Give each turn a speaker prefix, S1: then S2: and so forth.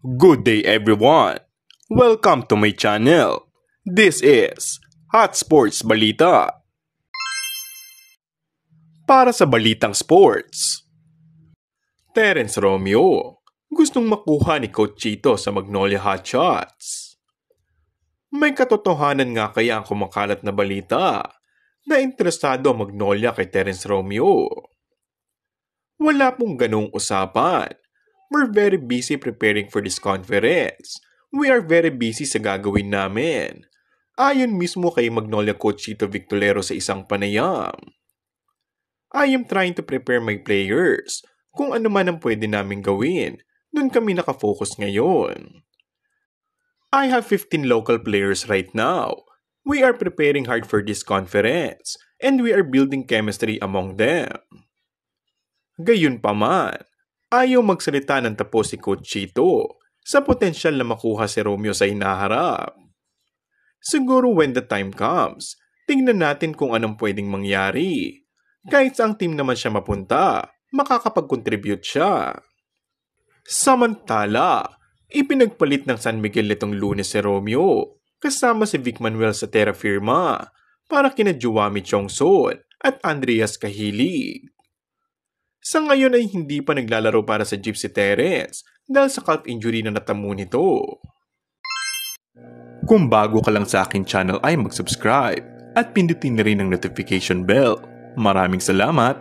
S1: Good day everyone! Welcome to my channel. This is Hot Sports Balita. Para sa balitang sports, Terence Romeo gustong makuha ni Coach Chito sa Magnolia Hotshots. May katotohanan nga kaya ang kumakalat na balita na interesado ang Magnolia kay Terence Romeo? Wala pong ganong usapan. We're very busy preparing for this conference. We are very busy sa gagawin namin. Ayon mismo kay Magnolia Coach Chito Victolero sa isang panayam. I am trying to prepare my players. Kung ano man ang pwede namin gawin, dun kami nakafocus ngayon. I have 15 local players right now. We are preparing hard for this conference, and we are building chemistry among them. Gayunpaman, ayaw magsalita ng tapos si Coach Chito sa potensyal na makuha si Romeo sa hinaharap. Siguro when the time comes, tingnan natin kung anong pwedeng mangyari. Kahit sa ang team naman siya mapunta, makakapag-contribute siya. Samantala, ipinagpalit ng San Miguel nitong Lunes si Romeo kasama si Vic Manuel sa Terra Firma para kina Juwami Chongson at Andreas Kahilig. Sa ngayon ay hindi pa naglalaro para sa Gypsy Terence dahil sa calf injury na natamo nito. Kung bago ka lang sa akin channel ay mag-subscribe at pindutin na rin ang notification bell. Maraming salamat!